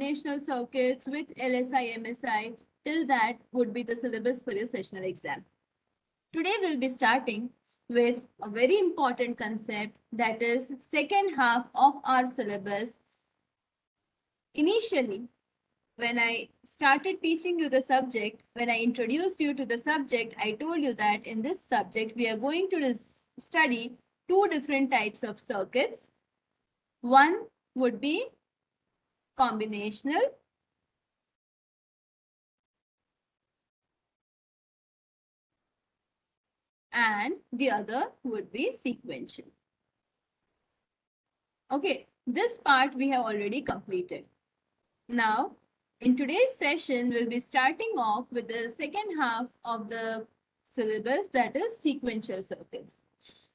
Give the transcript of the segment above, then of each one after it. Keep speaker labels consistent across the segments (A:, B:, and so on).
A: combinational circuits with LSI, MSI. Till that would be the syllabus for your sessional exam. Today we'll be starting with a very important concept, that is second half of our syllabus. Initially, when I started teaching you the subject, when I introduced you to the subject, I told you that in this subject we are going to study two different types of circuits. One would be combinational and the other would be sequential. Okay, this part we have already completed. Now, in today's session, we'll be starting off with the second half of the syllabus, that is sequential circuits.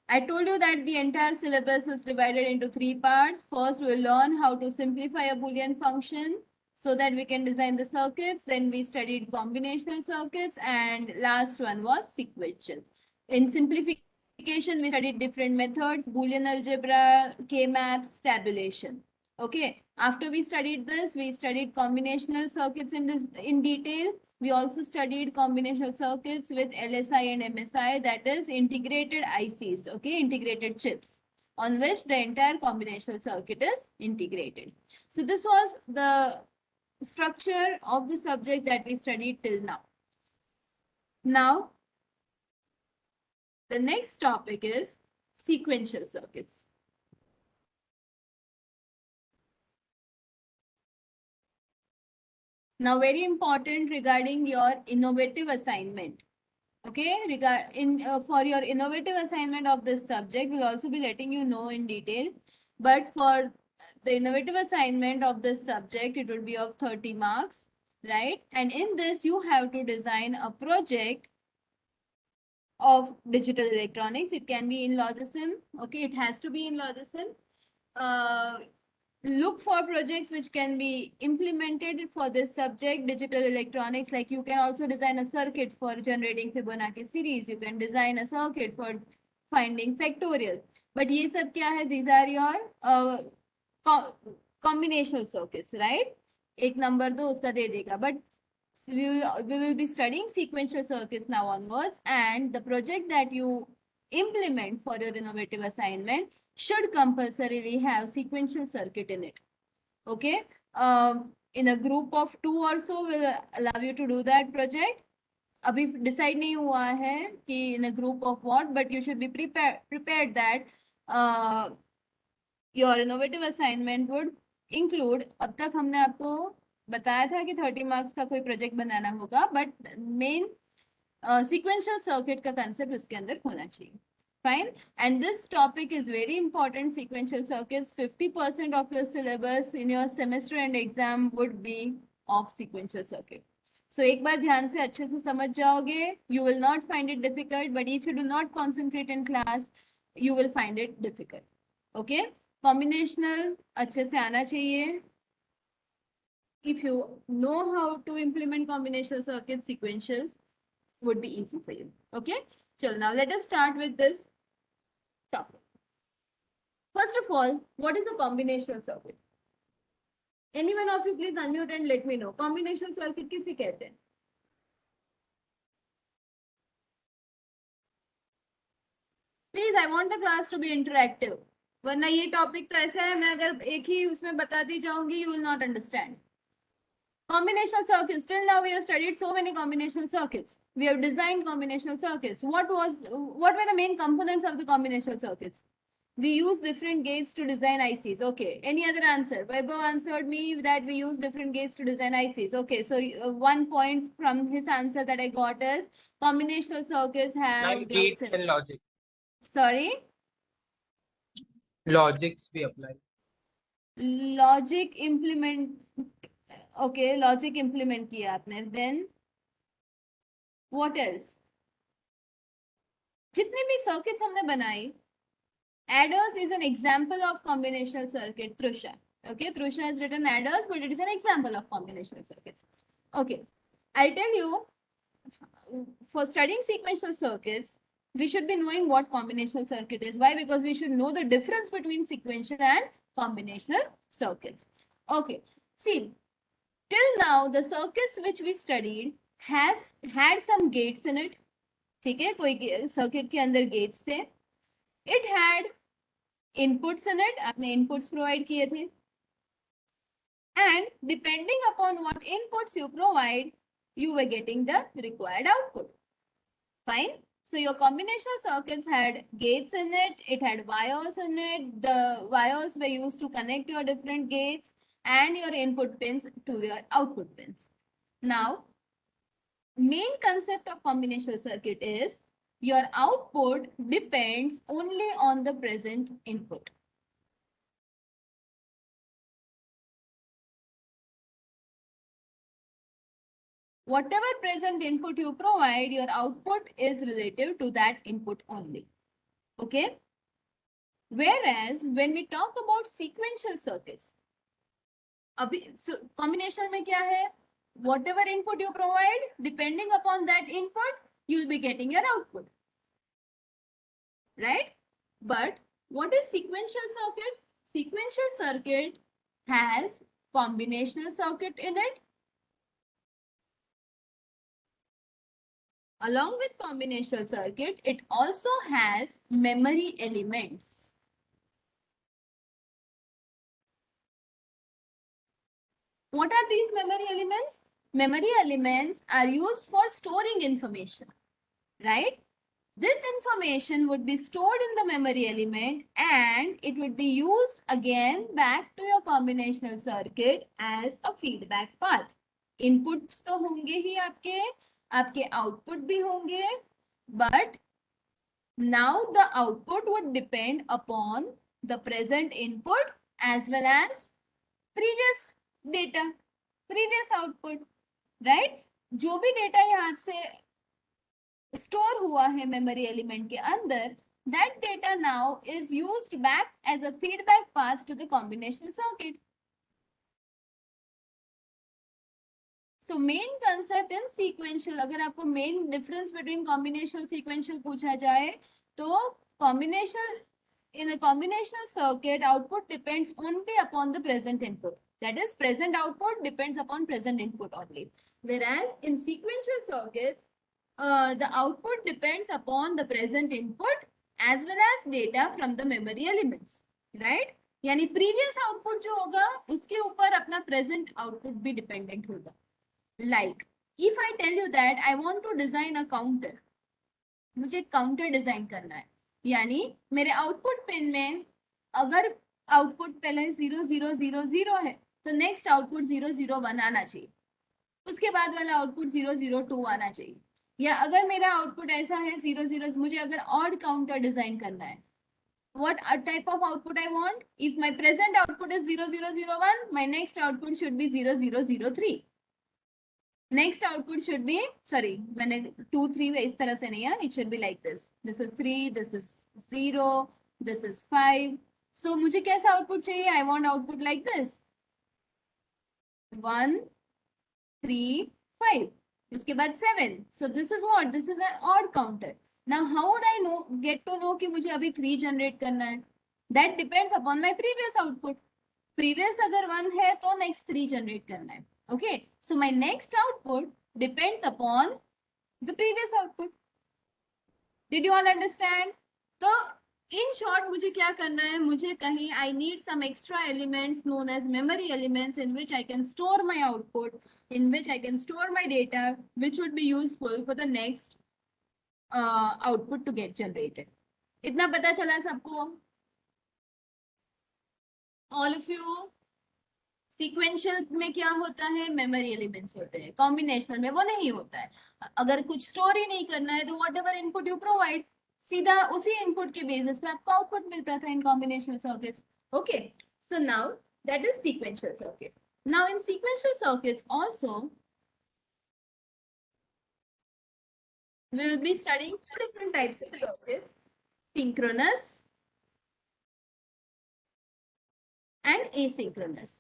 A: I told you that the entire syllabus is divided into three parts. First, we'll learn how to simplify a Boolean function so that we can design the circuits. Then we studied combinational circuits, and last one was sequential. In simplification, we studied different methods: Boolean algebra, K-maps, tabulation. Okay, after we studied this, we studied combinational circuits in detail. We also studied combinational circuits with LSI and MSI, that is integrated ICs, okay, integrated chips, on which the entire combinational circuit is integrated. So this was the structure of the subject that we studied till now. Now, the next topic is sequential circuits. Now, very important regarding your innovative assignment. Okay, for your innovative assignment of this subject, we'll also be letting you know in detail. But for the innovative assignment of this subject, it will be of 30 marks, right? And in this, you have to design a project of digital electronics. It can be in Logisim. Okay, it has to be in Logisim. Look for projects which can be implemented for this subject, digital electronics. Like you can also design a circuit for generating Fibonacci series. You can design a circuit for finding factorial. But ye sab kya hai? These are your combinational circuits, right? Ek number do uska de dega. But we will be studying sequential circuits now onwards, and the project that you implement for your innovative assignment should compulsorily have sequential circuit in it. Okay. In a group of 2 or so will allow you to do that project. अभी decide नहीं हुआ है कि in a group of what, but you should be prepared that your innovative assignment would include, अब तक हमने आपको बताया था कि 30 marks का कोई project बनाना होगा, but main sequential circuit का concept उसके अंदर होना चाहिए. Fine. And this topic is very important, sequential circuits. 50% of your syllabus in your semester and exam would be of sequential circuit. So एक बार ध्यान से अच्छे से समझ जाओगे, you will not find it difficult, but if you do not concentrate in class, you will find it difficult. Okay? Combinational अच्छे से आना चाहिए. If you know how to implement combinational circuits, sequentials would be easy for you. Okay? So now let us start with this topic. First of all, what is a combinational circuit? Any one of you please unmute and let me know. Combinational circuit किसे कहते हैं? Please, I want the class to be interactive. वरना ये topic तो ऐसा है, मैं अगर एक ही उसमें बताती जाऊंगी, you will not understand. Combinational circuits. Till now we have studied so many combinational circuits. We have designed combinational circuits. What were the main components of the combinational circuits? We use different gates to design ICs. Okay. Any other answer? Vaibhav answered me that we use different gates to design ICs. Okay. So 1 point from his answer that I got is combinational circuits have
B: gates and logic.
A: Sorry?
B: Logics we apply.
A: Logic implement. Okay. Logic implement किया आपने. Then what else? जितने भी circuits हमने बनाए, adders is an example of combinational circuit. Trusha. Okay, Trusha has written adders, but it is an example of combinational circuits. Okay, I'll tell you, for studying sequential circuits, we should be knowing what combinational circuit is. Why? Because we should know the difference between sequential and combinational circuits. Okay, see, till now the circuits which we studied has had some gates in it. ठीक है, कोई circuit के अंदर gets थे. It had inputs in it, आपने inputs provide किए थे. And depending upon what inputs you provide, you were getting the required output. Fine. So your combinational circuits had gates in it, it had wires in it, the wires were used to connect your different gates and your input pins to your output pins. Now, main concept of combinational circuit is your output depends only on the present input. Whatever present input you provide, your output is relative to that input only. Okay? Whereas when we talk about sequential circuits, so combination में क्या है? Whatever input you provide, depending upon that input, you will be getting your output. Right? But what is sequential circuit? Sequential circuit has combinational circuit in it. Along with combinational circuit, it also has memory elements. What are these memory elements? Memory elements are used for storing information, right? This information would be stored in the memory element and it would be used again back to your combinational circuit as a feedback path. Inputs तो होंगे ही आपके output भी होंगे, but now the output would depend upon the present input as well as previous data, previous output, right? जो भी data यहाँ से store हुआ है memory element के अंदर, that data now is used back as a feedback path to the combinational circuit. So main concept in sequential, अगर आपको main difference between combinational sequential पूछा जाए, तो combinational in a combinational circuit, output depends only upon the present input. That is, present output depends upon present input only. Whereas in sequential circuits, the output depends upon the present input as well as data from the memory elements. Right? यानी previous output जो होगा उसके ऊपर अपना present output भी dependent होगा. Like, if I tell you that I want to design a counter, मुझे counter design करना है, यानी मेरे आउटपुट पिन में अगर आउटपुट पहले 0000 है तो नेक्स्ट आउटपुट 001 आना चाहिए, उसके बाद वाला आउटपुट 002 आना चाहिए. या अगर मेरा आउटपुट ऐसा है 00, मुझे अगर ऑड काउंटर डिजाइन करना है, what type of output I want? If my present output is 0001, my next output should be 0003. Next output should be, sorry, मैंने 2 3 इस तरह से नहीं है, it should be like this. This is 3, this is 0, this is 5. So मुझे कैसा output चाहिए? I want output like this. 1 3 5. उसके बाद 7. So this is what? This is an odd counter. Now how would I know, get to know कि मुझे अभी 3 generate करना है? That depends upon my previous output. Previous अगर 1 है तो next 3 generate करना है. Okay, so my next output depends upon the previous output. Did you all understand? So in short, मुझे क्या करना है? मुझे कहीं I need some extra elements known as memory elements in which I can store my output, in which I can store my data, which would be useful for the next output to get generated. इतना पता चला सबको? All of you? Sequential में क्या होता है? Memory elements होते हैं. कॉम्बिनेशनल में वो नहीं होता है. अगर कुछ स्टोर ही नहीं करना है तो what ever input you provide, सीधा उसी इनपुट के बेसिस पे आपको आउटपुट मिलता था in combinational circuits. Okay, so now that is sequential circuit. Now in sequential circuits also we will be studying two different types of circuits: synchronous and asynchronous.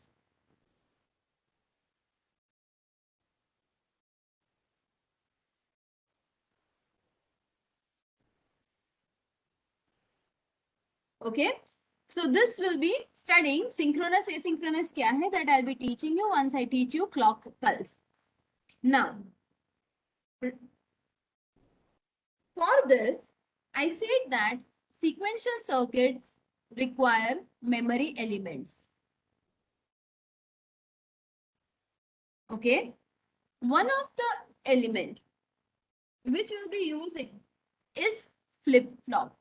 A: Okay, So this will be studying synchronous asynchronous क्या है, that I'll be teaching you once I teach you clock pulse. Now, for this, I said that sequential circuits require memory elements. Okay, one of the element which we'll be using is flip flop.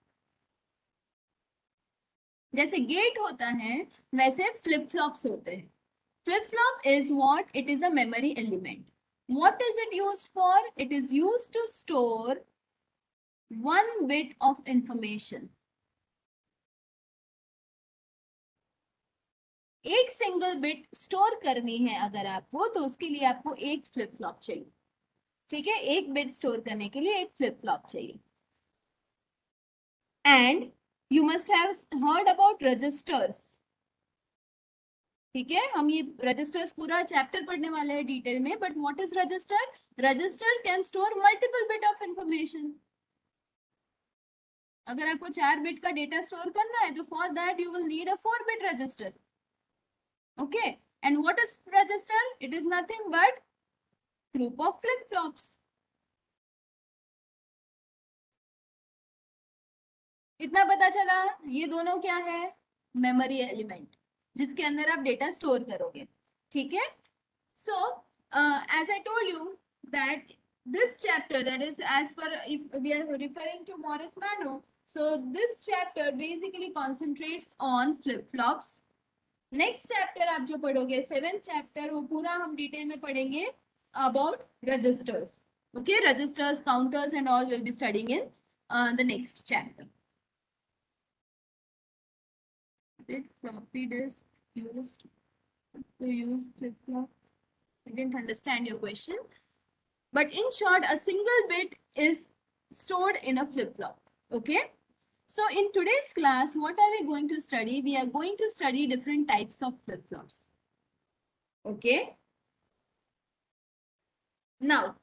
A: जैसे gate होता है वैसे flip flops होते हैं. Flip flop is what? It is a memory element. What is it used for? It is used to store one bit of information. एक single bit store करनी है अगर आपको, तो उसके लिए आपको एक फ्लिप फ्लॉप चाहिए. ठीक है, एक बिट स्टोर करने के लिए एक फ्लिप फ्लॉप चाहिए. And you must have heard about registers. ठीक है, हम ये रजिस्टर्स पूरा चैप्टर पढ़ने वाले हैं डिटेल में. But what is register? Register can store multiple bit of information. अगर आपको 4 बिट का डेटा स्टोर करना है तो for that you will need a 4 bit register. Okay, and what is register? It is nothing but group of flip flops. इतना पता चला? ये दोनों क्या है? मेमोरी एलिमेंट, जिसके अंदर आप डेटा स्टोर करोगे. ठीक है, so as I told you that this chapter, that is as per, if we are referring to Morris Mano, so this chapter basically concentrates on flip flops. Next chapter आप जो पढ़ोगे 7th chapter, वो पूरा हम detail में पढ़ेंगे about registers. Okay, registers, counters and all will be studying in the next chapter. Did floppy disk used to use flip flop? I didn't understand your question. But in short, a single bit is stored in a flip-flop. Okay. So in today's class, what are we going to study? We are going to study different types of flip-flops. Okay. Now,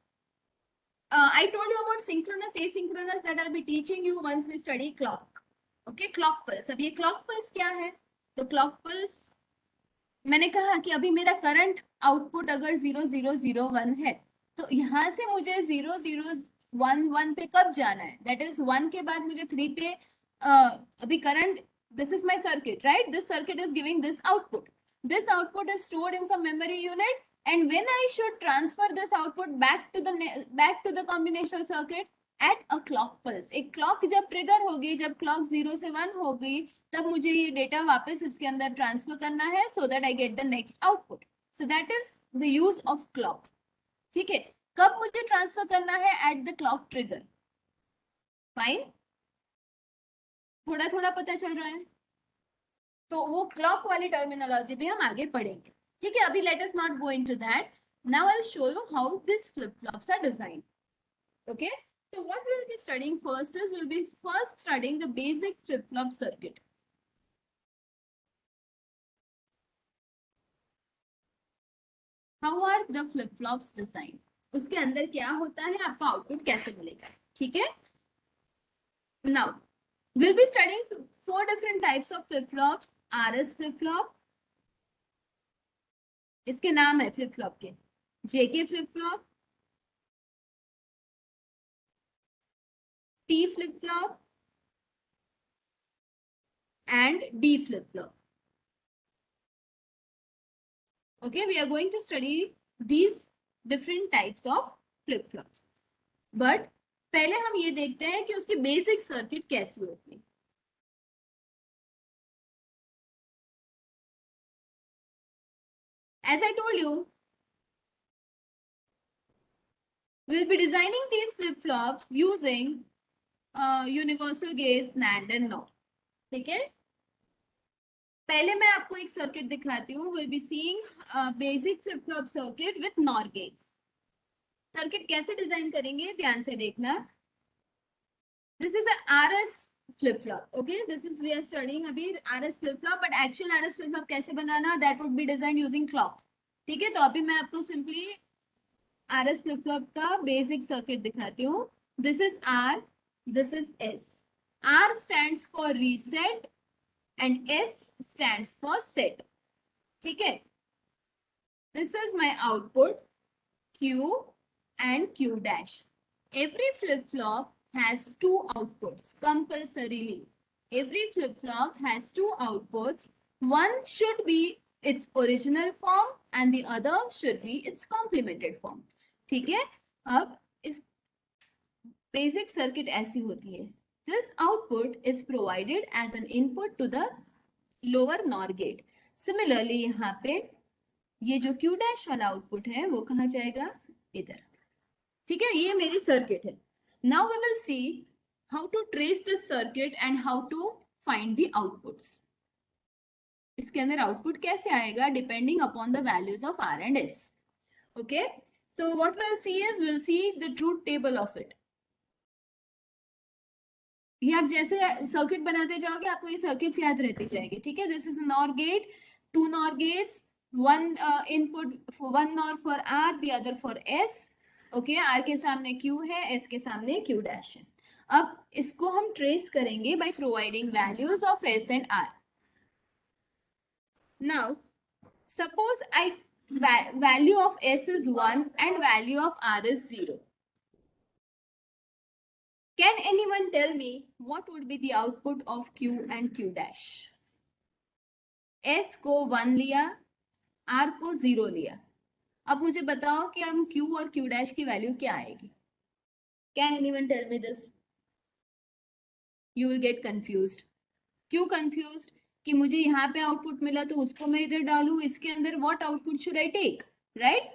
A: I told you about synchronous, asynchronous that I'll be teaching you once we study clock. Okay, clock pulse. अब ये clock pulse क्या है? तो clock pulse, मैंने कहा कि अभी मेरा करंट आउटपुट अगर 0001 है, तो यहाँ से मुझे 0011 पे कब जाना है? दैट इज 1 के बाद मुझे 3 पे अभी current, this is my circuit, right? This circuit is giving this output. This output is stored in some memory unit, and when I should transfer this output back to the combinational circuit at a clock pulse. एक clock जब trigger होगी, जब clock 0 से 1 होगी, तब मुझे ये data वापस इसके अंदर ट्रांसफर करना है, so that I get the next output. So that is the use of clock. ठीक है, कब मुझे ट्रांसफर करना है? At the clock trigger. Fine, थोड़ा थोड़ा पता चल रहा है? तो वो क्लॉक वाली टर्मिनोलॉजी भी हम आगे पढ़ेंगे. ठीक है, अभी let us not go into that. Now I will show you how this flip flops are designed. Okay, so what we'll be studying first is we'll be first studying the basic flip flop circuit. How are the flip flops designed? उसके अंदर क्या होता है, आपका output कैसे मिलेगा? ठीक है, now we'll be studying 4 different types of flip flops. RS flip flop, इसके नाम है फ्लिप फ्लॉप के. JK flip flop, T flip flop and D flip flop. Okay, we are going to study these different types of flip flops. But पहले हम ये देखते हैं कि उसकी बेसिक सर्किट कैसी होती है. As I told you, we'll be designing these flip flops using universal gates, NAND and NOR. ठीक है, पहले मैं आपको एक सर्किट दिखाती हूँ. Will be seeing basic flip flop circuit with NOR gates. Circuit कैसे डिजाइन करेंगे, ध्यान से देखना. This is a RS flip flop. Okay, this is we are studying अभी RS flip flop, but actual RS flip flop कैसे बनाना, that would be designed using clock. ठीक है, तो अभी मैं आपको सिंपली RS flip flop का बेसिक सर्किट दिखाती हूँ. This is R, this is S. R stands for reset and S stands for set. ठीक है? This is my output Q and Q dash. Every flip-flop has two outputs compulsorily. Every flip-flop has two outputs. One should be its original form and the other should be its complemented form. ठीक है? अब इस basic circuit ऐसी होती है. This output is provided as an input to the lower NOR gate. Similarly यहाँ पे ये जो Q dash वाला आउटपुट है वो कहाँ जाएगा? इधर. ठीक है, ये मेरी सर्किट है. Now we will see how to trace this circuit and how to find the outputs. इसके अंदर आउटपुट कैसे आएगा? Depending upon the values of R and S. Okay, so what we will see is will see the truth table of it. ये आप जैसे circuit बनाते जाओगे आपको ये सर्किट्स याद रहती जाएगी. ठीक है, this is NOR gate, two NOR gates, one input, one NOR for R, the other for S. Okay, R के सामने Q है, S के सामने Q डैश है. अब इसको हम ट्रेस करेंगे by providing values of S and R. Now suppose I value of S is 1 and value of R is 0. Can anyone tell me what would be the output of Q and Q dash? S को 1 लिया, R को 0 लिया. अब मुझे बताओ कि हम Q और Q dash की वैल्यू क्या आएगी? Can anyone tell me this? You will get confused. क्यों confused? कि मुझे यहाँ पे आउटपुट मिला तो उसको मैं इधर डालूं, इसके अंदर what output should I take? Right?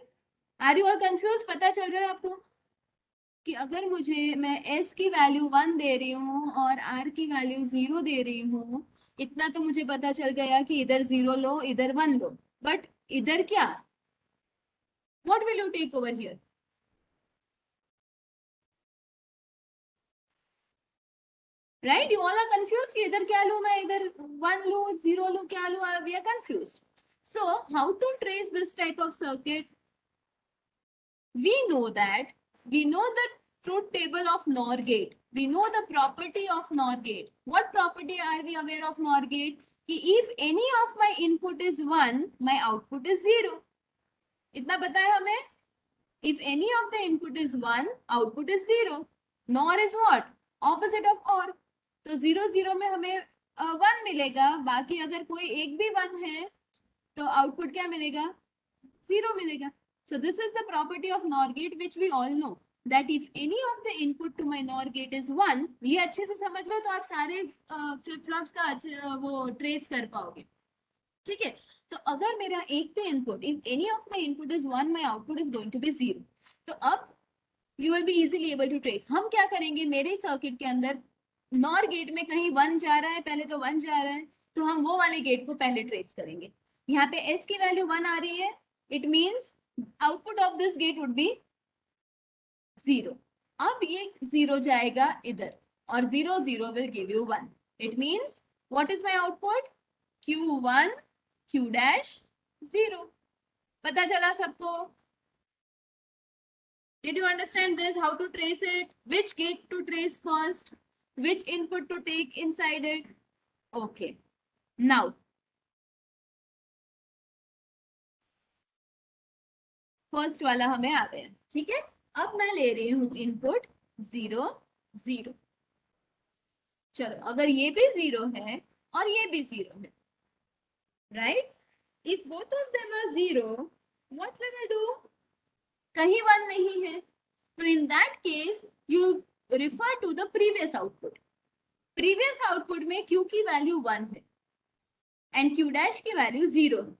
A: Are you all confused? पता चल रहा है आपको कि अगर मुझे मैं S की वैल्यू 1 दे रही हूँ और R की वैल्यू 0 दे रही हूँ, इतना तो मुझे पता चल गया कि इधर 0 लो, इधर 1 लो. बट इधर क्या? What will you take over here? Right? You all are confused कि इधर क्या लूँ मैं, इधर 1 लूँ, 0 लूँ, क्या लूँ? We are confused. So how to trace this type of circuit? We know the truth table of NOR gate. We know the property of NOR gate. What property are we aware of NOR gate? कि if any of my input is 1, my output is 0. इतना पता है हमें? If any of the input is 1, output is 0. NOR is what? Opposite of OR. तो 0 0 में हमें 1 मिलेगा, बाकी अगर कोई एक भी 1 है तो आउटपुट क्या मिलेगा? 0 मिलेगा. So this is the property of NOR gate which we all know that if any of the input to my NOR gate is 1, ये अच्छे से समझ लो तो आप सारे फ्लिप फ्लॉप्स का वो ट्रेस कर पाओगे. ठीक है, तो अगर मेरा एक भी input, if any of my input is 1, my output is going to be 0. तो अब you will be easily able to trace. हम क्या करेंगे, मेरे सर्किट के अंदर नॉर गेट में कहीं 1 जा रहा है, पहले तो 1 जा रहा है, तो हम वो वाले गेट को पहले ट्रेस करेंगे. यहाँ पे S की वैल्यू 1 आ रही है, it means output of this gate would be 0. अब ये 0 जाएगा इधर और 0 0 will give you 1. It means what is my output? Q1 Q dash 0. पता चला सबको? Did you understand this? How to trace it? Which gate to trace first? Which input to take inside it? Okay. Now, first वाला हमें आ गया. ठीक है, अब मैं ले रही हूं इनपुट 0 0. चलो, अगर ये भी 0 है और ये भी 0 है, right? If both of them are 0, what will I do? कहीं 1 नहीं है, तो in that case you refer to the previous output. Previous output में Q की वैल्यू 1 है एंड Q डैश की वैल्यू 0 है.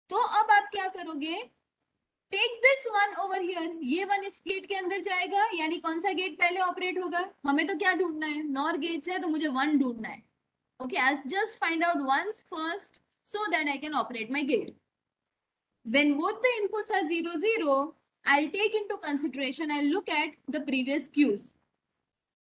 A: तो अब आप क्या करोगे? Take this 1 over here. ये 1 इस गेट के अंदर जाएगा, यानी कौन सा गेट पहले ऑपरेट होगा? हमें तो क्या ढूंढना है? नॉर गेट्स है तो मुझे 1 ढूंढना है. Okay, I just find out once first so that I can operate my gate. When both the inputs are 0 0, I'll take into consideration, I'll look at the previous Qs,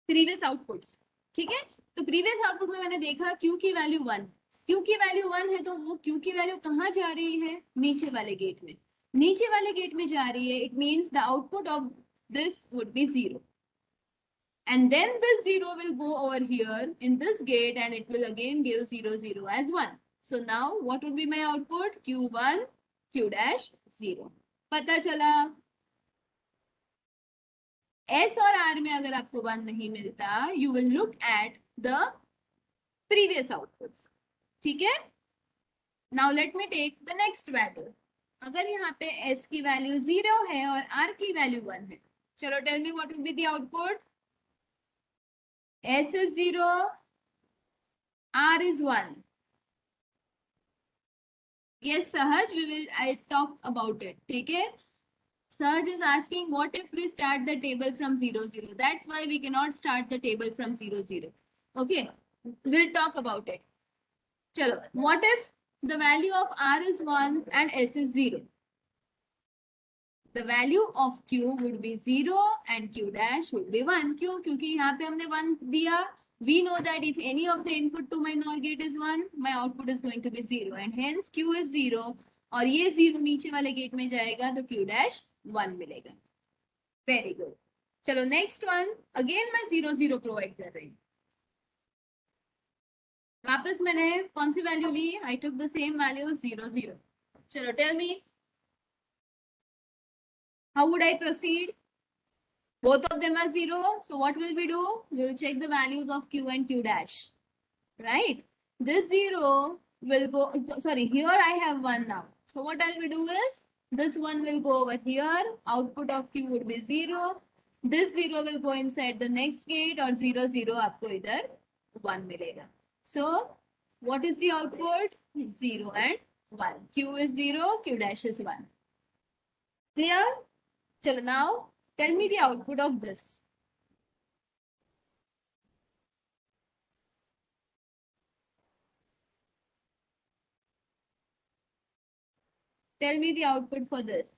A: previous outputs. ठीक है, तो previous output में मैंने देखा Q की value 1. Q की value 1 है तो वो Q की वैल्यू कहाँ जा रही है? नीचे वाले गेट में. नीचे वाले गेट में जा रही है, it means the output of this would be 0. And then this 0 will go over here in this gate and it will again give 0, 0 as 1. So now what would be my output? Q1, Q dash 0. पता चला? S और R में अगर आपको 1 नहीं मिलता, you will look at the previous outputs. ठीक है? Now let me take the next value. अगर यहाँ पे S की वैल्यू 0 है और R की वैल्यू 1 है, चलो tell me what will be the output? S is 0, R is 1. Yes, Sahaj, I'll talk about it. ठीक है? Sahaj is asking what if we start the table from 0, 0. That's why we cannot start the table from 0, 0. Okay, we'll talk about it. Chalo, what if the value of R is 1 and S is 0? The value of Q would be 0 and Q dash would be 1. क्यों? क्योंकि यहाँ पे हमने 1 दिया. We know that if any of the input to my NOR gate is 1, my output is going to be 0 and hence Q is 0 और ये 0 नीचे वाले गेट में जाएगा तो Q dash 1 मिलेगा. Very good. चलो next one. Again मैं 0, 0 provide कर रही हूँ. वापस मैंने कौन सी वैल्यू ली? I took the same value 0, 0. चलो tell me. How would I proceed? Both of them are 0. So what will we do? We will check the values of Q and Q dash. Right? This 0 will go, sorry, here I have 1 now. So what I will do is, this 1 will go over here. Output of Q would be 0. This 0 will go inside the next gate or 0, 0 आपको इधर 1 मिलेगा. So what is the output? 0 and 1. Q is 0, Q dash is 1. Clear? Chalo, now tell me the output of this. Tell me the output for this.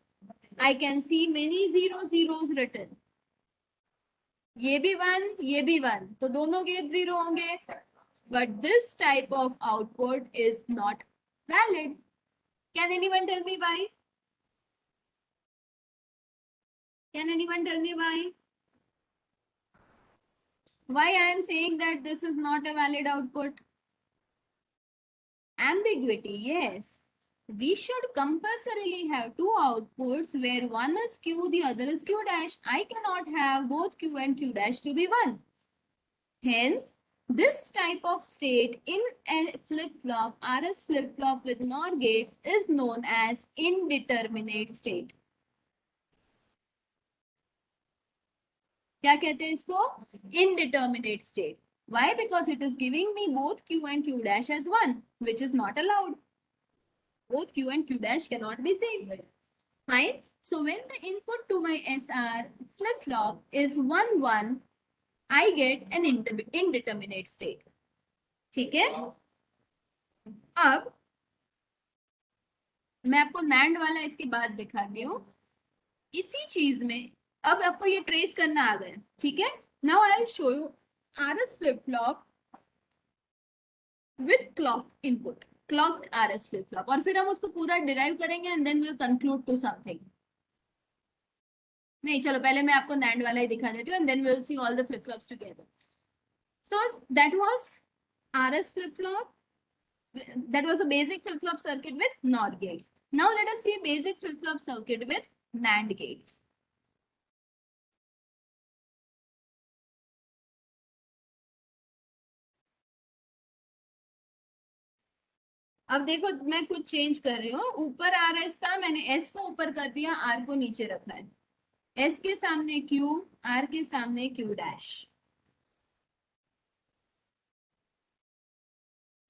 A: I can see many 0 zeros written. ये भी 1, ये भी 1. तो दोनों gate 0 होंगे. But this type of output is not valid. Can anyone tell me why? Can anyone tell me why? Why I am saying that this is not a valid output? Ambiguity, yes. We should compulsorily have two outputs where one is Q, the other is Q dash. I cannot have both Q and Q dash to be 1. Hence, this type of state in a flip-flop, RS flip-flop with NOR gates is known as indeterminate state. क्या कहते हैं इसको? Indeterminate state. Why? Because it is giving me both Q and Q dash as 1, which is not allowed. Both Q and Q dash cannot be same. Fine. So when the input to my SR flip-flop is 1, 1, I get an indeterminate state. ठीक है? अब मैं आपको NAND वाला इसके बाद दिखाती हूँ. इसी चीज में अब आपको ये ट्रेस करना आ गया. ठीक है? Now I'll show you RS flip-flop with clocked input. Clocked RS flip-flop. और फिर हम उसको पूरा derive करेंगे and then we'll conclude to something. नहीं, चलो पहले मैं आपको NAND वाला ही दिखा देती हूँ and then we'll see all the flip-flops together. So that was RS flip-flop. That was a basic flip-flop circuit with NOR gates. Now let us see basic flip-flop circuit with NAND gates. अब देखो मैं कुछ change कर रही हूँ. ऊपर RS था, मैंने S को ऊपर कर दिया, R को नीचे रखा है. S के सामने Q, R के सामने Q dash.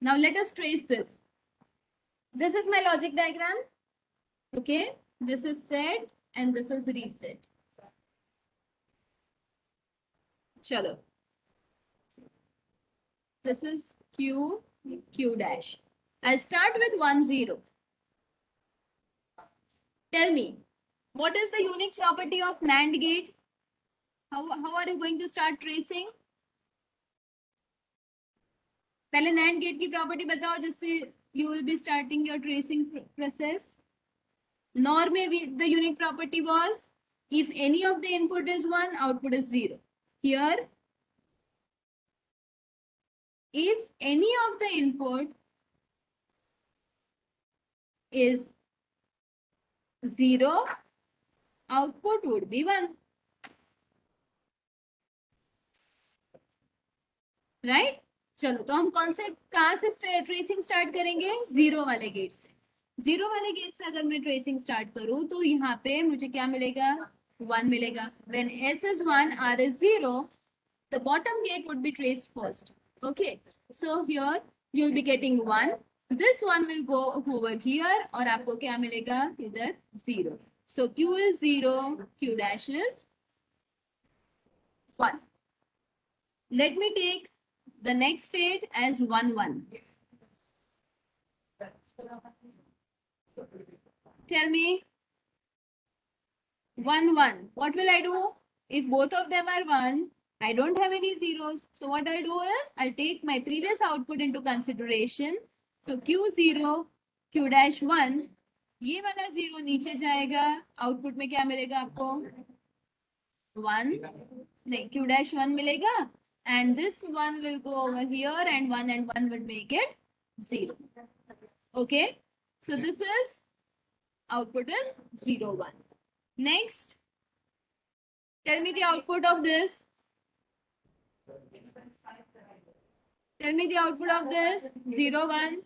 A: Now let us trace this. This is my logic diagram. Okay, this is set and this is reset. Chalo. This is Q, Q dash. I'll start with 1, 0. Tell me, what is the unique property of NAND gate? How are you going to start tracing? पहले NAND gate की property बताओ जिससे you will be starting your tracing process. NOR में the unique property was if any of the input is 1, output is 0. Here if any of the input is 0, output would be 1. Right चलो तो हम कौन से कहाँ से tracing start करेंगे? 0 वाले गेट से. 0 वाले गेट से अगर मैं ट्रेसिंग स्टार्ट करूँ तो यहाँ पे मुझे क्या मिलेगा? 1 मिलेगा. When S is 1, R is 0, the bottom gate would be traced first. Okay, so here you will be getting 1. This one will go over here और आपको क्या मिलेगा? इधर 0. So Q is 0, Q dash is 1. Let me take the next state as 1, 1. Tell me, 1, 1. What will I do? If both of them are 1, I don't have any zeros. So what I'll do is, I'll take my previous output into consideration. So Q0, Q dash 1, ये वाला 0 नीचे जाएगा. Output में क्या मिलेगा आपको? 1. नहीं, Q dash 1 मिलेगा. And this one will go over here and 1 will make it 0. Okay, so this is output is 0, 1. Next, tell me the output of this. Tell me the output of this. 0, 1.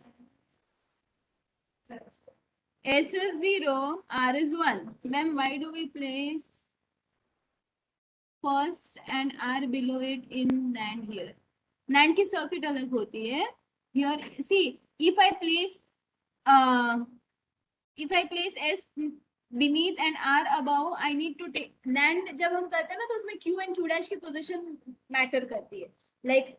A: S is 0, R is 1. Ma'am, why do we place first and R below it in NAND here? NAND की circuit अलग होती है. Here, see, if I place S beneath and R above, I need to take NAND. जब हम करते हैं ना तो उसमें Q and Q dash की position matter करती है. Like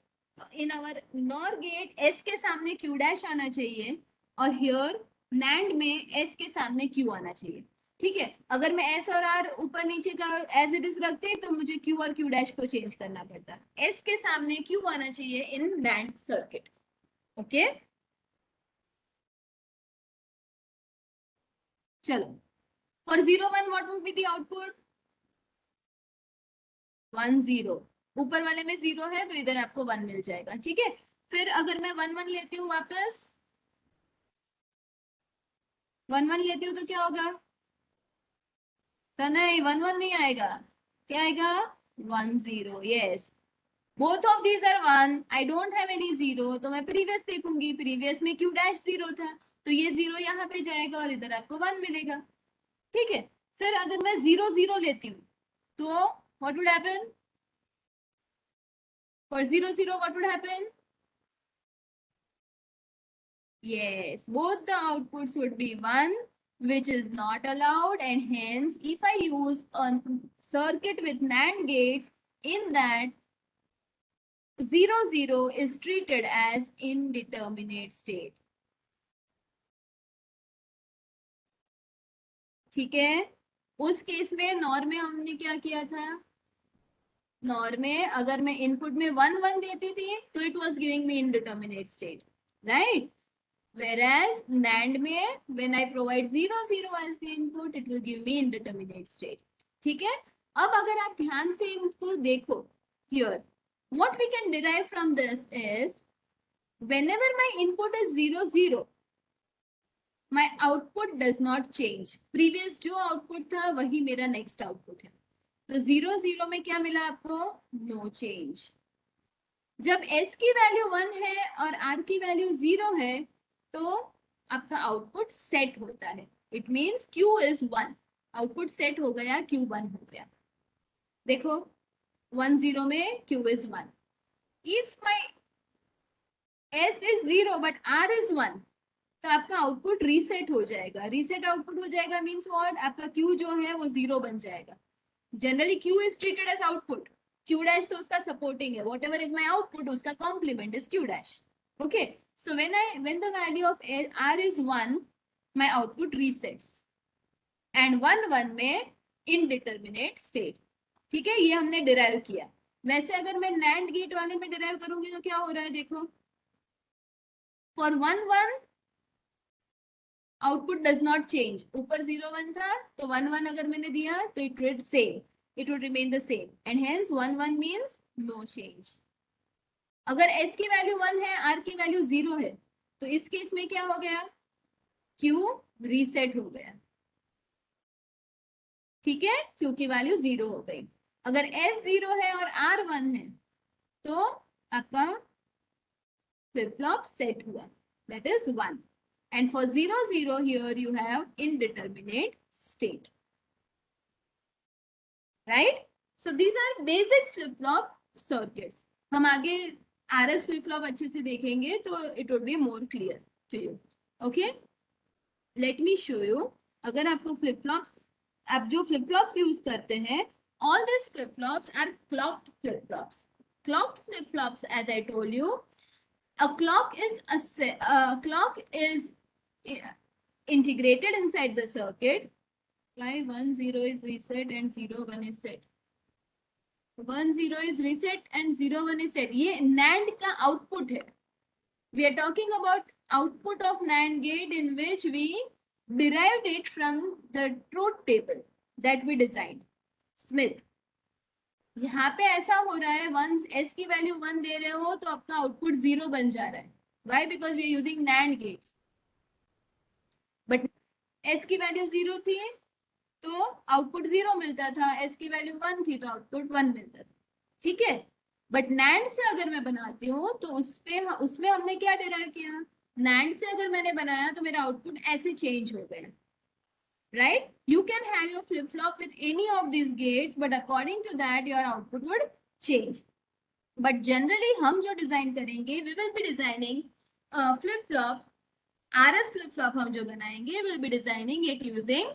A: in our NOR gate, S के सामने Q dash आना चाहिए और here NAND में S के सामने Q आना चाहिए. ठीक है, अगर मैं S और R ऊपर नीचे का एज इट इज रखते तो मुझे Q और Q dash को चेंज करना पड़ता. S के सामने Q आना चाहिए इन NAND सर्किट. ओके, चलो. For 0, 1, what would be the output? 1, 0. ऊपर वाले में 0 है तो इधर आपको 1 मिल जाएगा. ठीक है, फिर अगर मैं 1, 1 लेती हूँ वापस, 1, 1 लेती हूँ तो क्या होगा? तो नहीं, 1, 1 नहीं आएगा. क्या आएगा? 1, 0. Yes, both of these are 1. I don't have any 0, तो मैं प्रीवियस देखूंगी. प्रीवियस में Q dash 0 था तो ये 0 यहाँ पे जाएगा और इधर आपको 1 मिलेगा. ठीक है, फिर अगर मैं 0, 0 लेती हूँ तो what would happen? For 0, 0, what would happen? Yes, both the outputs would be 1, which is not allowed, and hence if I use a circuit with NAND gates, in that 0, 0 is treated as indeterminate state. ठीक है, उस case में nor में हमने क्या किया था? Nor में अगर मैं इनपुट में 1, 1 देती थी तो it was giving me indeterminate state, right? Whereas NAND में when I provide 0, 0 as the input, it will give me indeterminate state. ठीक है, अब अगर आप ध्यान से इनको देखो, here what we can derive from this is whenever my input is 0, 0, my output does not change. Previous जो output था वही मेरा next output है. तो 0, 0 में क्या मिला आपको? No change. जब S की वैल्यू 1 है और R की वैल्यू 0 है तो आपका आउटपुट सेट होता है. It means Q is 1. Output set हो गया, Q 1 हो गया. देखो 1, 0 में Q is 1. If my S is 0 but R is 1, तो आपका आउटपुट रीसेट हो जाएगा. रीसेट आउटपुट हो जाएगा मीन्स व्हाट? आपका Q जो है वो 0 बन जाएगा. Generally Q is treated as output. Q dash तो उसका सपोर्टिंग है. Whatever is my output, उसका complement is Q dash. Okay, so when the value of R is 1, my output resets and 1, 1 में indeterminate state. ठीक है, ये हमने derive किया. वैसे अगर मैं NAND गेट वाले में डिराइव करूंगी तो क्या हो रहा है देखो. For 1, 1 output does not change. ऊपर 0, 1 था तो 1, 1 अगर मैंने दिया तो it would same. It would remain the same and hence 1, 1 means no change. अगर S की वैल्यू 1 है, R की वैल्यू 0 है, तो इस केस में क्या हो गया, Q रीसेट हो गया, ठीक है, Q की वैल्यू 0 हो गई। अगर S 0 है और R 1 है तो आपका फ्लिप फ्लॉप सेट हुआ, that is 1. And for 0 0 here you have indeterminate state, right? So these are basic flip flop circuits. हम आगे RS flip flop अच्छे से देखेंगे तो it would be more clear to you. Okay, let me show you. अगर आपको flip flops, आप जो flip flops यूज करते हैं, all these flip flops are clocked flip flops. Clocked flip flops, as I told you, a clock is integrated inside the circuit. Why 1 0 is reset and 0 1 is set? 1 0 is reset and 0 1 is set. ये NAND का output है. We are talking about output of NAND gate in which we derived it from the truth table that we designed. Smith. यहाँ पे ऐसा हो रहा है, one S की वैल्यू 1 दे रहे हो तो आपका आउटपुट 0 बन जा रहा है. Why? Because we are using NAND gate. But S की वैल्यू 0 थी तो आउटपुट 0 मिलता था, S की वैल्यू 1 थी तो आउटपुट 1 मिलता था, ठीक है. बट NAND से अगर मैं बनाती हूँ तो उसमें हमने क्या डिराइव किया, NAND से अगर मैंने बनाया तो मेरा आउटपुट ऐसे चेंज हो गया, right? You can have your flip flop with any of these gates, but according to that your output would change. But generally हम जो डिजाइन करेंगे, we will be designing flip flop, RS flip flop हम जो बनाएंगे, will be designing it using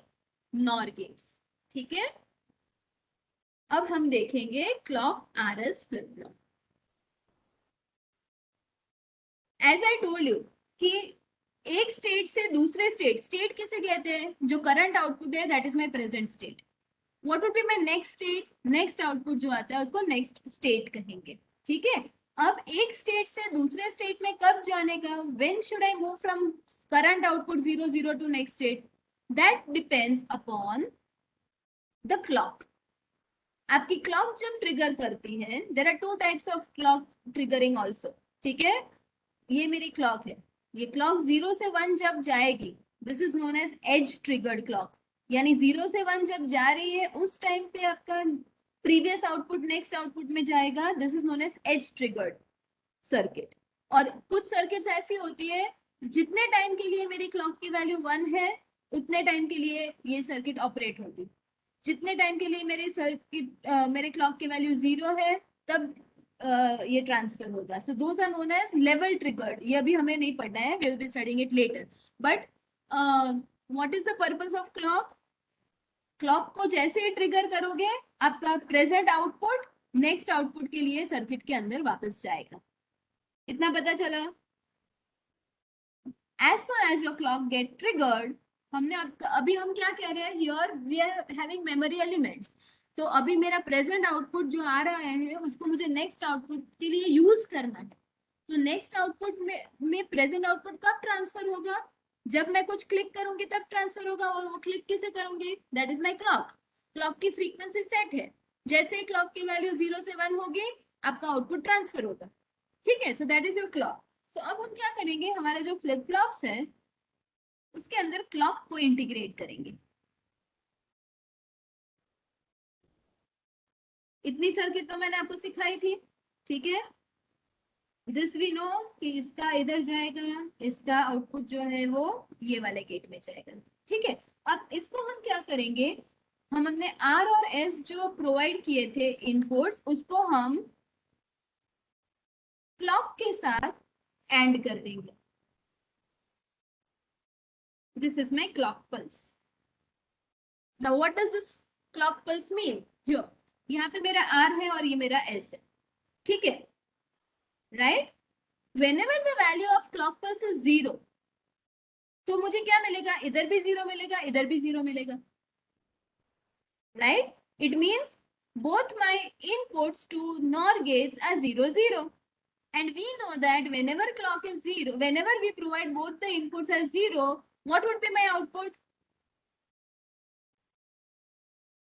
A: NOR gates, ठीक है. अब हम देखेंगे clock RS flip flop. As I told you कि एक स्टेट से दूसरे स्टेट किसे कहते हैं, जो करंट आउटपुट है, that is my present state. What would be my next state, next output जो आता है उसको नेक्स्ट स्टेट कहेंगे, ठीक है. अब एक स्टेट से दूसरे स्टेट में कब जाने का, when should I move from current output 0 0 to next state, that depends upon the clock. आपकी क्लॉक जब ट्रिगर करती है, there are two types of clock triggering also, ठीक है. ये मेरी क्लॉक है, ये क्लॉक 0 से 1 जब जाएगी, this is known as edge triggered clock. यानी 0 से 1 जब जा रही है उस टाइम पे आपका प्रीवियस आउटपुट नेक्स्ट आउटपुट में जाएगा, this is known as edge triggered circuit. और कुछ सर्किट्स ऐसी होती है जितने टाइम के लिए मेरी क्लॉक की वैल्यू 1 है उतने टाइम के लिए ये सर्किट ऑपरेट होगी, जितने टाइम के लिए मेरे क्लॉक की वैल्यू 0 है तब ये ट्रांसफर होगा. So those are known as level triggered. ये अभी हमें नहीं पढ़ना है, we will be studying it later. But what is the purpose of clock, clock को जैसे ही ट्रिगर करोगे आपका प्रेजेंट आउटपुट नेक्स्ट आउटपुट के लिए सर्किट के अंदर वापस जाएगा. इतना पता चला. As soon as your clock get triggered, हमने अभी हम क्या कह रहे हैं, here we are having memory elements. तो अभी मेरा प्रेजेंट आउटपुट जो आ रहा है उसको मुझे नेक्स्ट आउटपुट के लिए यूज करना है. तो नेक्स्ट आउटपुट में प्रेजेंट आउटपुट कब ट्रांसफर होगा, जब मैं कुछ क्लिक करूंगी तब ट्रांसफर होगा. और वो क्लिक किसे करूंगी, that is my clock. Clock की फ्रीक्वेंसी सेट है, जैसे ही क्लॉक की वैल्यू 0 से 1 होगी आपका आउटपुट ट्रांसफर होगा, ठीक है. So that is your clock. तो अब हम क्या करेंगे, हमारे जो फ्लिप फ्लॉप्स है उसके अंदर क्लॉक को इंटीग्रेट करेंगे. इतनी सर्किट तो मैंने आपको सिखाई थी, ठीक है. दिस वी नो कि इसका इधर जाएगा, इसका आउटपुट जो है वो ये वाले गेट में जाएगा, ठीक है. अब इसको हम क्या करेंगे, हमने R और S जो प्रोवाइड किए थे इनपुट्स उसको हम क्लॉक के साथ एंड कर देंगे. This is my clock pulse. Now what does this clock pulse mean, here यहाँ पे मेरा R है और ये मेरा S है, ठीक है, right. Whenever the value of clock pulse is 0, तो मुझे क्या मिलेगा, इधर भी 0 मिलेगा, इधर भी 0 मिलेगा, right? It means both my inputs to NOR gates are 0 0, and we know that whenever clock is 0, whenever we provide both the inputs as 0, what would be my output?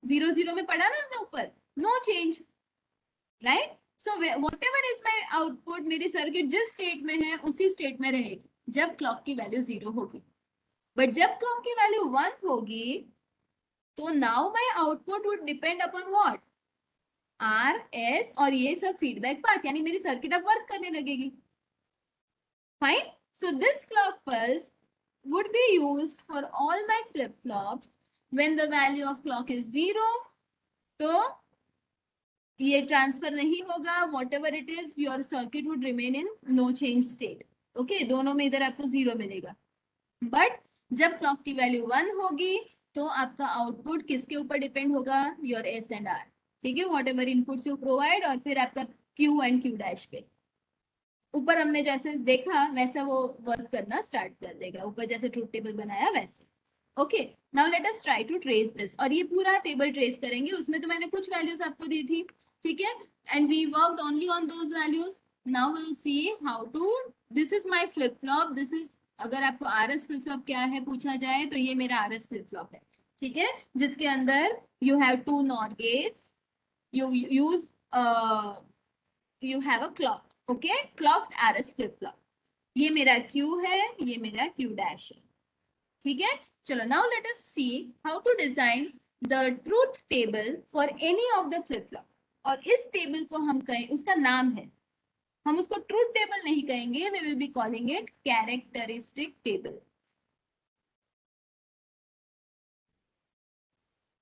A: 0 0 में पढ़ा ना हमने ऊपर, no change, right? So what ever is my output, मेरी circuit जिस state में है उसी स्टेट में रहेगी जब क्लॉक की वैल्यू 0 होगी। बट जब क्लॉक की वैल्यू 1 होगी तो now my output would depend upon what, R S और ये सब फीडबैक पाथ, यानी मेरी सर्किट अब वर्क करने लगेगी। Fine, so this clock pulse would be used for all my flip flops when the value of clock is 0, तो ये ट्रांसफर नहीं होगा, whatever it is your circuit would remain in no change state. Okay, दोनों में इधर आपको 0 मिलेगा। But जब क्लॉक की वैल्यू 1 होगी तो आपका आउटपुट किसके ऊपर डिपेंड होगा, योर एस एंड आर। ठीक है, whatever inputs you provide, और फिर आपका क्यू एंड क्यू डैश पे ऊपर हमने जैसे देखा वैसा वो वर्क करना स्टार्ट कर देगा, ऊपर जैसे ट्रूथ टेबल बनाया वैसे। Okay, now let us try to trace this, और ये पूरा टेबल ट्रेस करेंगे। उसमें तो मैंने कुछ वैल्यूज आपको दी थी, ठीक है, and we worked only on those values. Now we will see how to, this is my flip flop, this is, अगर आपको आरएस फ्लिप फ्लॉप क्या है पूछा जाए तो ये मेरा आरएस फ्लिप फ्लॉप है, ठीक है, जिसके अंदर you have two NOT gates, you use you have a clock, okay, clocked RS flip flop। ये मेरा Q है, ये मेरा Q dash है, ठीक है। चलो, now let us see how to design the truth table for any of the flip flop। और इस टेबल को हम कहें, उसका नाम है, हम उसको ट्रूथ टेबल नहीं कहेंगे, we will be calling it characteristic table।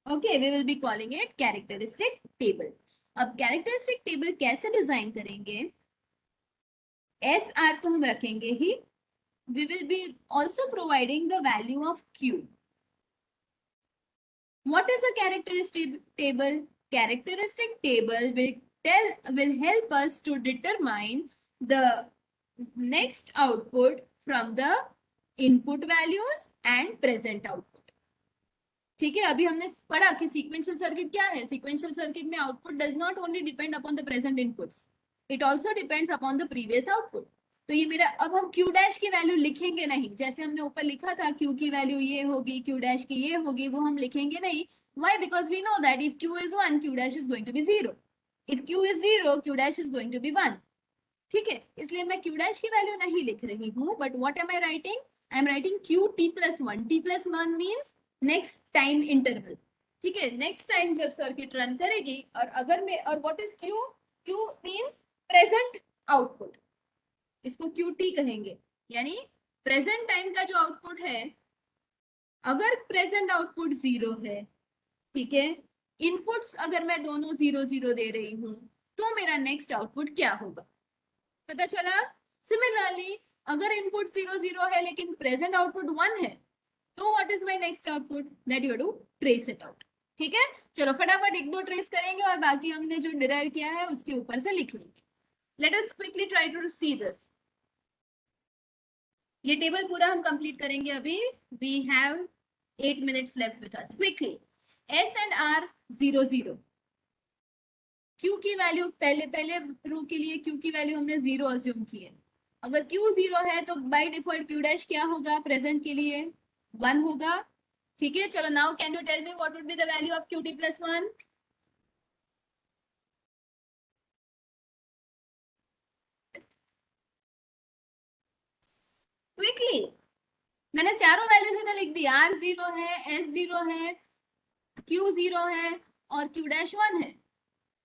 A: okay, we will be calling it characteristic table। अब characteristic table कैसे डिजाइन करेंगे, एस आर तो हम रखेंगे ही, we will be also providing the value of Q। What is a characteristic table? Characteristic table will help us to determine the next output from the input values and present output। ठीक है, अभी हमने पढ़ा कि sequential circuit क्या है। Sequential circuit में output does not only depend upon the present inputs, it also depends upon the previous output. तो ये मेरा, अब हम Q डैश की वैल्यू लिखेंगे नहीं, जैसे हमने ऊपर लिखा था Q की वैल्यू ये होगी, Q डैश की ये होगी, वो हम लिखेंगे नहीं। Why? Because we know that if Q is 1, Q dash is going to be 0. If Q is 0, Q dash is going to be 1। ठीक है, इसलिए मैं Q डैश की वैल्यू नहीं लिख रही हूँ, but what am I writing, I am writing Q t+1। t+1 means next time interval. ठीक है, नेक्स्ट टाइम जब सर्किट रन करेगी, और अगर मैं, और what is Q, Q means present output, इसको QT कहेंगे, यानी प्रेजेंट टाइम का जो आउटपुट है। अगर प्रेजेंट आउटपुट 0 है, ठीक है, इनपुट्स अगर मैं दोनों 0 0 दे रही हूँ, तो मेरा नेक्स्ट आउटपुट क्या होगा, पता चला। सिमिलरली, अगर इनपुट 0 0 है लेकिन प्रेजेंट आउटपुट 1 है, तो what is my next output, that you do trace it out. ठीक है, चलो फटाफट एक दो ट्रेस करेंगे और बाकी हमने जो डिराइव किया है उसके ऊपर से लिख लेंगे। Let us quickly try to see this. ये टेबल पूरा हम कंप्लीट करेंगे अभी, we have 8 minutes left with us। Quickly, S and R 0 0, Q की वैल्यू पहले पहले रो के लिए Q की वैल्यू हमने 0 अज्यूम की है। अगर Q 0 है तो बाय डिफॉल्ट Q डैश क्या होगा, प्रेजेंट के लिए 1 होगा। ठीक है, चलो, now can you tell me what would be the value of QT+1? Quickly, मैंने चारों वैल्यूज इन्हें लिख दी, R 0 है, S 0 है, Q 0 है और Q डैश 1 है।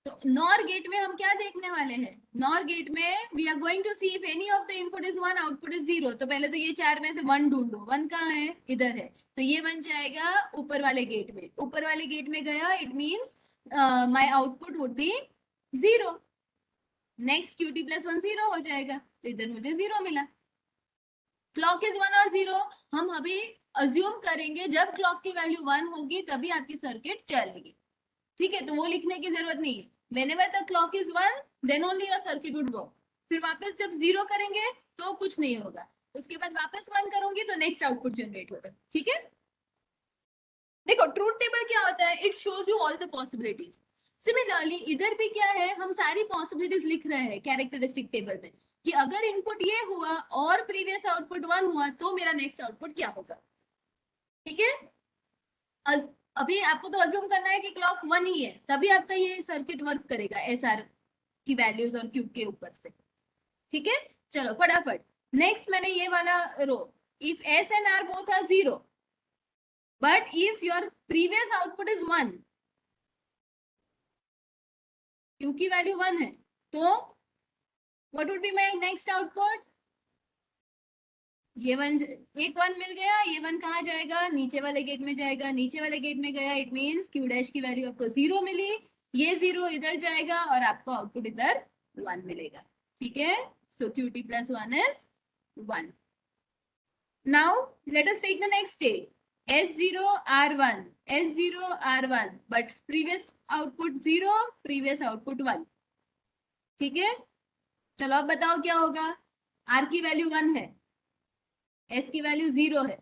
A: तो नॉर गेट में हम क्या देखने वाले हैं, नॉर गेट में we are going to see if any of the input is 1, output is 0। तो पहले तो ये चार में से 1 ढूंढो, 1 कहाँ है, इधर है, तो ये 1 जाएगा ऊपर वाले गेट में, ऊपर वाले गेट में गया, it means my output would be 0। Next QT+1 0 हो जाएगा, तो इधर मुझे 0 मिला। क्लॉक इज 1 और 0, हम अभी अज्यूम करेंगे जब क्लॉक की वैल्यू 1 होगी तभी आपकी सर्किट चलेगी। ठीक है, तो वो लिखने की जरूरत नहीं है। whenever the clock is 1, then only your circuit would work। फिर वापस जब 0 करेंगे तो कुछ नहीं होगा, उसके बाद वापस 1 करूंगी तो नेक्स्ट आउटपुट जनरेट होगा। ठीक है, देखो ट्रूथ टेबल क्या होता है, it shows you all the possibilities. Similarly इधर भी क्या है, हम सारी पॉसिबिलिटीज लिख रहे हैं कैरेक्टरिस्टिक टेबल में, कि अगर इनपुट ये हुआ और प्रीवियस आउटपुट 1 हुआ तो मेरा नेक्स्ट आउटपुट क्या होगा। ठीक है, अभी आपको तो अज्यूम करना है कि क्लॉक 1 ही है, तभी आपका ये सर्किट वर्क करेगा, SR की वैल्यूज और क्यू के ऊपर से। ठीक है, चलो फटाफट नेक्स्ट। मैंने ये वाला row, if S and R both are 0 but if your previous output is 1, q की वैल्यू 1 है, तो what would be my next output? ये वन, एक वन मिल गया, ये वन कहाँ जाएगा, नीचे वाले गेट में जाएगा, नीचे वाले गेट में गया, इट मीन्स क्यू डैश की वैल्यू आपको 0 मिली, ये 0 इधर जाएगा और आपको आउटपुट इधर 1 मिलेगा। ठीक है, so Q T plus 1 is 1। Now let us take the next state, S0 R1, S0 R1, but previous output 0, previous output 1। ठीक है, चलो अब बताओ क्या होगा। R की वैल्यू 1 है, S की वैल्यू 0 है,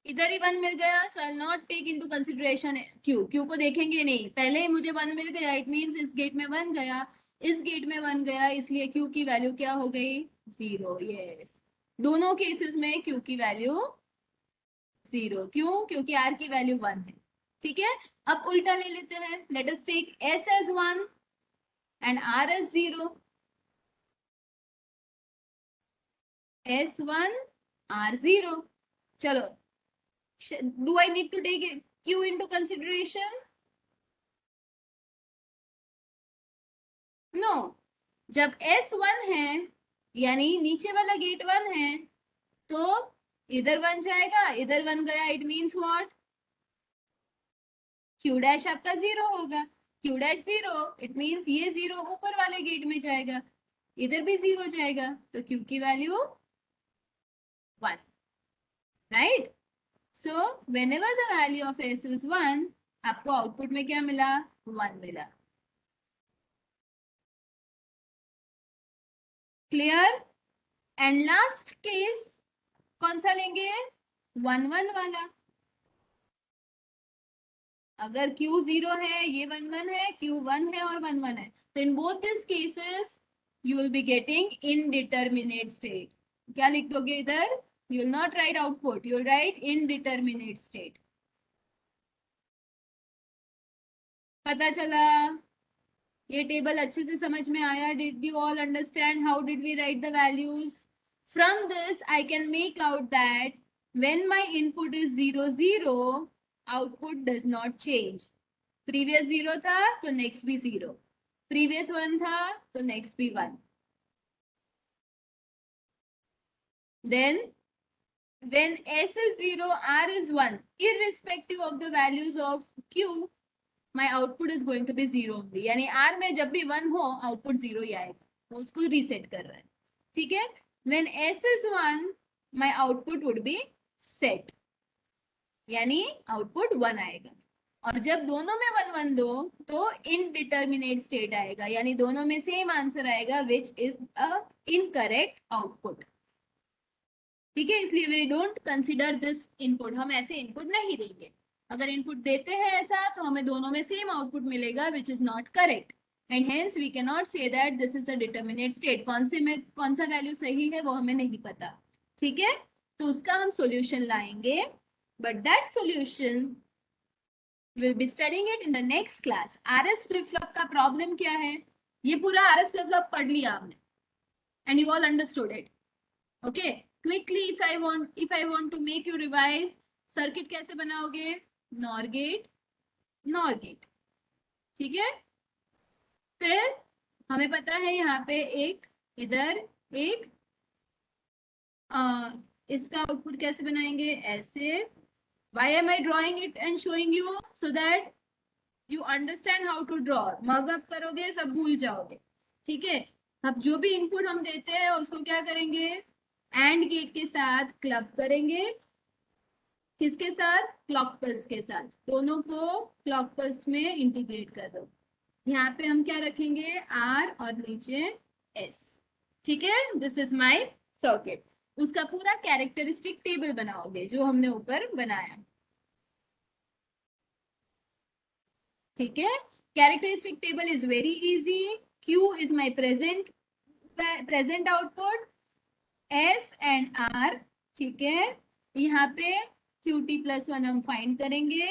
A: इधर ही 1 मिल गया, so I will not take into consideration Q को देखेंगे नहीं, पहले ही मुझे 1 मिल गया, इट मींस इस गेट में 1 गया, इस गेट में 1 गया, इसलिए क्यू की वैल्यू क्या हो गई, 0। यस, दोनों केसेस में क्यू की वैल्यू 0, क्यों, क्योंकि आर की वैल्यू 1 है। ठीक है, अब उल्टा ले लेते हैं, let us take S as 1 and R as 0। S1 R0, चलो, do I need to take Q into consideration? No, जब S1 है यानी नीचे वाला गेट 1 है, तो इधर 1 जाएगा, इधर 1 गया, it means what, Q dash आपका 0 होगा, Q डैश 0, इट मीन्स ये 0 ऊपर वाले गेट में जाएगा, इधर भी 0 जाएगा, तो Q की value 1, right. So whenever the value of S is 1, आपको आउटपुट में क्या मिला, 1 मिला। क्लियर। एंड लास्ट केस कौन सा लेंगे, 1 1 वाला। अगर Q 0 है, ये 1 1 है, Q 1 है और 1 1 है, तो in both this cases you will be getting indeterminate state. क्या लिख दोगे इधर, you will not write output, you will write indeterminate state। पता चला, ये टेबल अच्छे से समझ में आया, did you all understand how did we write the values? From this I can make out that when my input is 0 0, output does not change। previous 0 था तो next भी 0, previous 1 था तो next भी 1। then when S is 0, R is 1, irrespective of the values of Q, my output is going to be 0 only। यानी R में जब भी 1 हो, आउटपुट 0 ही आएगा, वो उसको रीसेट कर रहा है। ठीक है, when S is 1, my output would be set, यानी आउटपुट 1 आएगा। और जब दोनों में 1 1 दो तो इनडिटरमिनेट स्टेट आएगा, यानी दोनों में सेम आंसर आएगा, which is a incorrect output. ठीक है, इसलिए we don't consider this input, हम ऐसे इनपुट नहीं देंगे। अगर इनपुट देते हैं ऐसा, तो हमें दोनों में सेम आउटपुट मिलेगा, which is not correct, and hence we can not say that this is a determinate state. कौन से में कौन सा वैल्यू सही है वो हमें नहीं पता। ठीक है, तो उसका हम सॉल्यूशन लाएंगे, but that solution will be studying it in the next class. RS flip flop का प्रॉब्लम क्या है, ये पूरा आरएस फ्लिप फ्लॉप पढ़ लिया आपने, and you all understood it. Okay, quickly if I want to make you revise, circuit कैसे बनाओगे, नॉर गेट नॉर गेट। ठीक है, फिर हमें पता है यहाँ पे एक, इधर एक, इसका आउटपुट कैसे बनाएंगे, ऐसे। why am I drawing it and showing you, so that you understand how to draw। Mug up करोगे सब भूल जाओगे। ठीक है, अब जो भी इनपुट हम देते हैं उसको क्या करेंगे, एंड गेट के साथ क्लब करेंगे, किसके साथ, क्लॉक पल्स के साथ, दोनों को क्लॉक पल्स में इंटीग्रेट कर दो। यहाँ पे हम क्या रखेंगे, आर और नीचे एस। ठीक है, दिस इज माय सर्किट। उसका पूरा कैरेक्टरिस्टिक टेबल बनाओगे जो हमने ऊपर बनाया। ठीक है, characteristic table is very easy. Q is my present output, S and R। ठीक है, यहाँ पे QT प्लस 1 हम फाइंड करेंगे।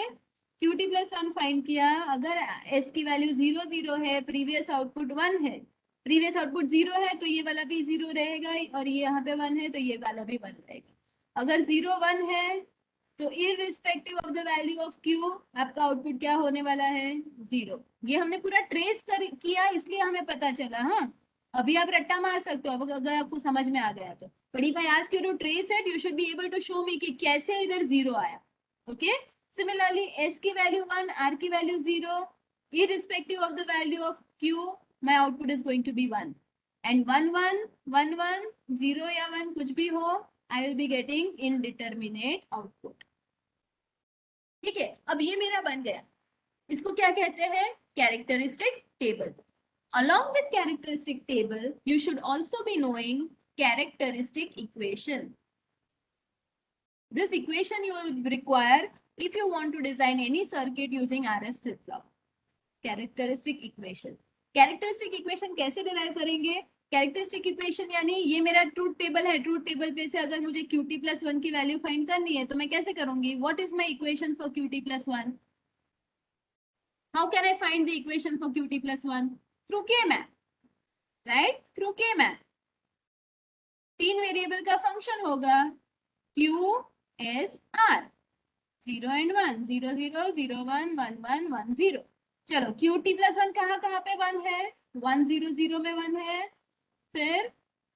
A: QT प्लस 1 फाइंड किया, अगर S की वैल्यू 0 0 है, प्रीवियस आउटपुट 1 है, प्रीवियस आउटपुट 0 है तो ये वाला भी 0 रहेगा, और ये यहाँ पे 1 है तो ये वाला भी 1 रहेगा। अगर 0 1 है तो irrespective of the value of Q आपका आउटपुट क्या होने वाला है, 0। ये हमने पूरा ट्रेस किया, इसलिए हमें पता चला। हाँ, अभी आप रट्टा मार सकते हो अगर आपको समझ में आ गया तो, but if I ask you to trace it you should be able to show me कि कैसे इधर 0 आया। ओके, सिमिलरली S की वैल्यू 1, R की value 0, irrespective of the value of Q my output is going to be 1, and 1 1 1 1 0 या 1 कुछ भी हो I will be getting indeterminate output। ठीक है, अब ये मेरा बन गया, इसको क्या कहते हैं, characteristic table. Along with characteristic table you should also be knowing characteristic equation. This equation you will require if you want to design any circuit using RS flip-flop. Characteristic equation, characteristic equation कैसे derive करेंगे, characteristic equation यानी ये मेरा truth table है, truth table पे से अगर मुझे QT + 1 की वैल्यू फाइंड करनी है तो मैं कैसे करूंगी, what is my equation for QT + 1, how can I find the equation for QT + 1, through K map, right, through K map. 3 variable का फंक्शन होगा Q S R, 0 and 1, 0 0 0 1 1 1 1 0। चलो QT + 1 कहाँ पे 1 है, 1 0 0 में 1 है, फिर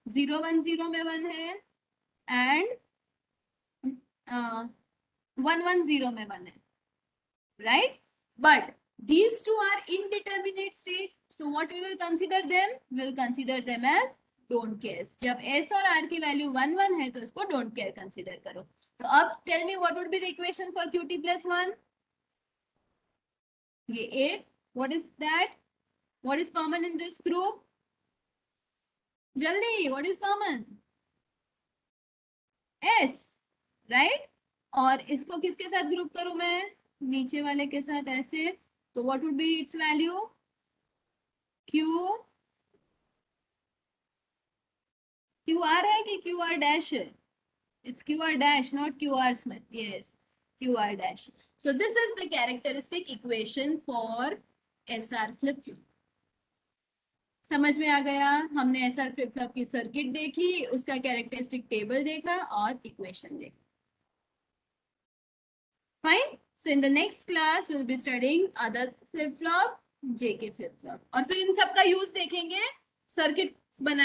A: 0 1 0 में 1 है, एंड 1 1 0 में 1 है, right. But these two are indeterminate state, so what we will consider them, will consider them as don't care। जब S और R की वैल्यू 1 1 है तो इसको don't care कंसिडर करो। तो अब tell me what would be the equation for QT + 1, ये एक, what is that, what is common in this group, जल्दी, what is common, S, right। और इसको किसके साथ ग्रुप करूं मैं, नीचे वाले के साथ ऐसे, तो what would be its value, QR है कि QR dash है, it's QR dash not QR Smith, yes QR dash। so this is the characteristic equation for SR flip flop। समझ में आ गया, हमने SR फ्लिप फ्लॉप की सर्किट देखी, उसका कैरेक्टरिस्टिक टेबल देखा और इक्वेशन देखा। Fine, so in the next class will be studying other flip flop, JK flip flop, और फिर इन सब का यूज देखेंगे सर्किट बनाए